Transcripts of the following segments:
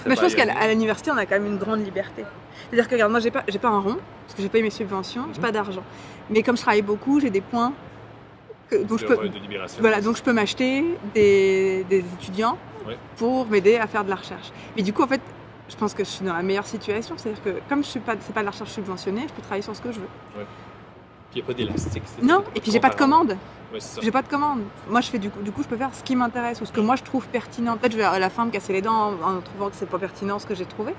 Mais je pense qu'à l'université, on a quand même une grande liberté. C'est-à-dire que, regarde, moi, j'ai pas un rond, parce que j'ai payé mes subventions, j'ai pas d'argent. Mais comme je travaille beaucoup, j'ai des points donc je peux m'acheter des étudiants pour m'aider à faire de la recherche. Mais du coup, en fait, je pense que je suis dans la meilleure situation. C'est-à-dire que comme c'est pas de la recherche subventionnée, je peux travailler sur ce que je veux. Ouais. Puis il n'y a pas d'élastique. Non, et puis j'ai pas de commande. Ouais, c'est ça. J'ai pas de commande. Moi, je fais du coup, je peux faire ce qui m'intéresse ou ce que moi je trouve pertinent. Peut-être je vais à la fin me casser les dents en trouvant que c'est pas pertinent ce que j'ai trouvé.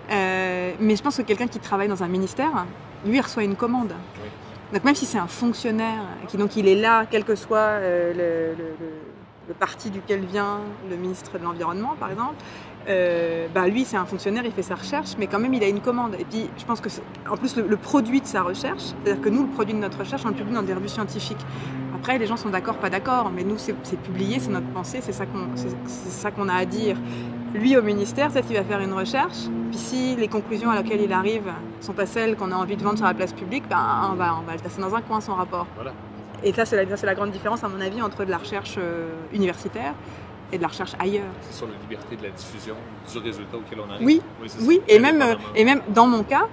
Mais je pense que quelqu'un qui travaille dans un ministère, lui, il reçoit une commande. Oui. Donc même si c'est un fonctionnaire, donc il est là, quel que soit le parti duquel vient le ministre de l'Environnement, par exemple, lui c'est un fonctionnaire, il fait sa recherche, mais quand même il a une commande. Et puis je pense que en plus le produit de sa recherche, c'est-à-dire que nous, le produit de notre recherche, on le publie dans des revues scientifiques. Après, les gens sont d'accord, pas d'accord, mais nous c'est publié, c'est notre pensée, c'est ça qu'on a à dire. Lui au ministère, peut-être qu'il va faire une recherche, puis si les conclusions à laquelle il arrive sont pas celles qu'on a envie de vendre sur la place publique, on va le tasser dans un coin son rapport. Voilà. Et ça, c'est la grande différence, à mon avis, entre de la recherche universitaire et de la recherche ailleurs. C'est sur la liberté de la diffusion du résultat auquel on arrive. Oui, et même dans mon cas,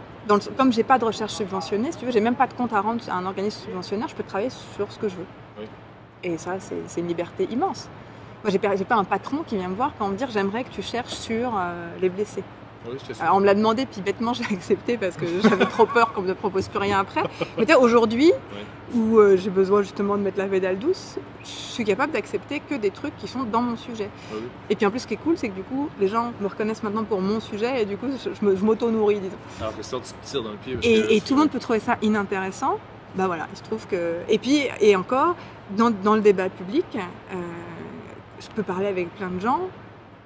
comme j'ai pas de recherche subventionnée, si tu veux, j'ai même pas de compte à rendre à un organisme subventionnaire, je peux travailler sur ce que je veux. Oui. Et ça, c'est une liberté immense. Moi, j'ai pas un patron qui vient me voir pour me dire j'aimerais que tu cherches sur les blessés. Oui, on me l'a demandé, puis bêtement j'ai accepté parce que j'avais trop peur qu'on ne me propose plus rien après. Mais aujourd'hui, où j'ai besoin justement de mettre la pédale douce, je suis capable d'accepter que des trucs qui sont dans mon sujet. Oui. Et puis en plus, ce qui est cool, c'est que du coup, les gens me reconnaissent maintenant pour mon sujet et du coup, je m'auto-nourris, disons. Alors que ça, tu te tires dans le pied. Et tout le monde peut trouver ça inintéressant. Bah voilà, il se trouve que... Et puis, et encore, dans le débat public, je peux parler avec plein de gens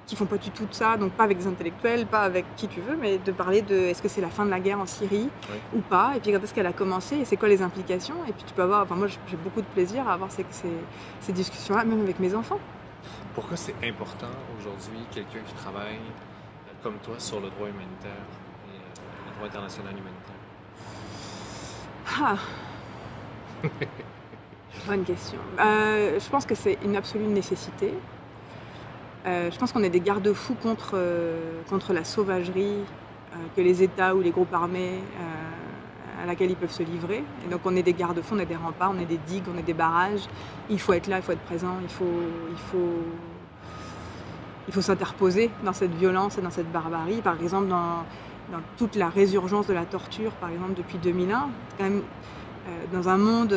qui font pas du tout de ça, donc pas avec des intellectuels, pas avec qui tu veux, mais de parler de est-ce que c'est la fin de la guerre en Syrie ou pas, et puis quand est-ce qu'elle a commencé, et c'est quoi les implications, et puis tu peux avoir, moi j'ai beaucoup de plaisir à avoir ces discussions-là, même avec mes enfants. Pourquoi c'est important aujourd'hui, quelqu'un qui travaille comme toi sur le droit humanitaire et le droit international humanitaire? Bonne question. Je pense que c'est une absolue nécessité. Je pense qu'on est des garde-fous contre la sauvagerie que les États ou les groupes armés à laquelle ils peuvent se livrer. Et donc on est des garde-fous, on est des remparts, on est des digues, on est des barrages. Il faut être là, il faut être présent, il faut s'interposer dans cette violence et dans cette barbarie. Par exemple, dans toute la résurgence de la torture, par exemple depuis 2001, quand même dans un monde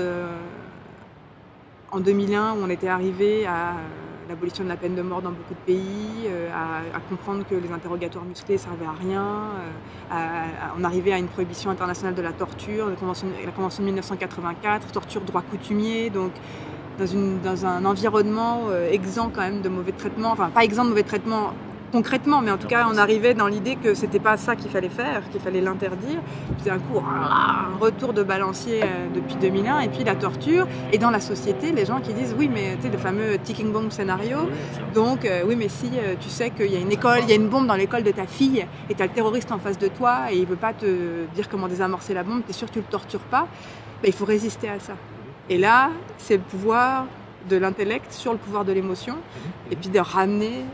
en 2001 où on était arrivé à l'abolition de la peine de mort dans beaucoup de pays, à comprendre que les interrogatoires musclés ne servaient à rien, on arrivait à une prohibition internationale de la torture, la convention de 1984, torture droit coutumier, donc dans un environnement exempt quand même de mauvais traitements, enfin pas exempt de mauvais traitements concrètement, mais en tout cas on arrivait dans l'idée que c'était pas ça qu'il fallait faire, qu'il fallait l'interdire. Puis d'un coup, un retour de balancier depuis 2001, et puis la torture, et dans la société, les gens qui disent oui mais tu sais le fameux ticking bomb scénario, donc oui mais si tu sais qu'il y a une école, il y a une bombe dans l'école de ta fille, et tu as le terroriste en face de toi, et il veut pas te dire comment désamorcer la bombe, tu es sûr que tu le tortures pas, il faut résister à ça. Et là, c'est le pouvoir de l'intellect sur le pouvoir de l'émotion, et puis de ramener...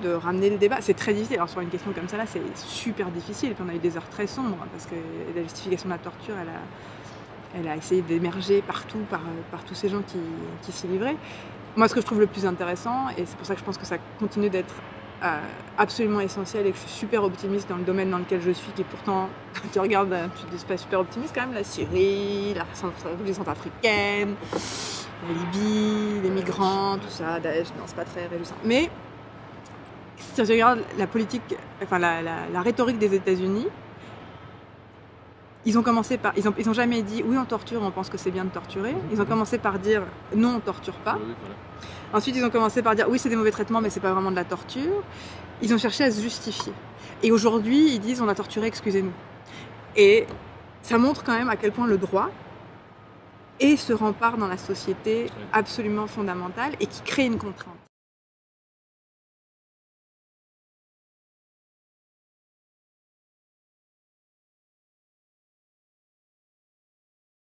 de ramener le débat. C'est très difficile. Alors sur une question comme ça, là, c'est super difficile. Et puis on a eu des heures très sombres, parce que la justification de la torture, elle a essayé d'émerger partout par tous ces gens qui s'y livraient. Moi, ce que je trouve le plus intéressant, et c'est pour ça que je pense que ça continue d'être absolument essentiel, et que je suis super optimiste dans le domaine dans lequel je suis, qui pourtant, quand tu regardes, tu te dis pas super optimiste quand même, la Syrie, la République centrafricaine, la Libye, les migrants, tout ça, Daesh, non, c'est pas très réjouissant. Mais si tu regardes la politique, enfin la rhétorique des États-Unis, ils ont commencé par, ils ont jamais dit oui on torture, on pense que c'est bien de torturer. Ils ont commencé par dire non on torture pas. Oui, voilà. Ensuite ils ont commencé par dire oui c'est des mauvais traitements mais c'est pas vraiment de la torture. Ils ont cherché à se justifier. Et aujourd'hui ils disent on a torturé, excusez-nous. Et ça montre quand même à quel point le droit est ce rempart dans la société absolument fondamental et qui crée une contrainte.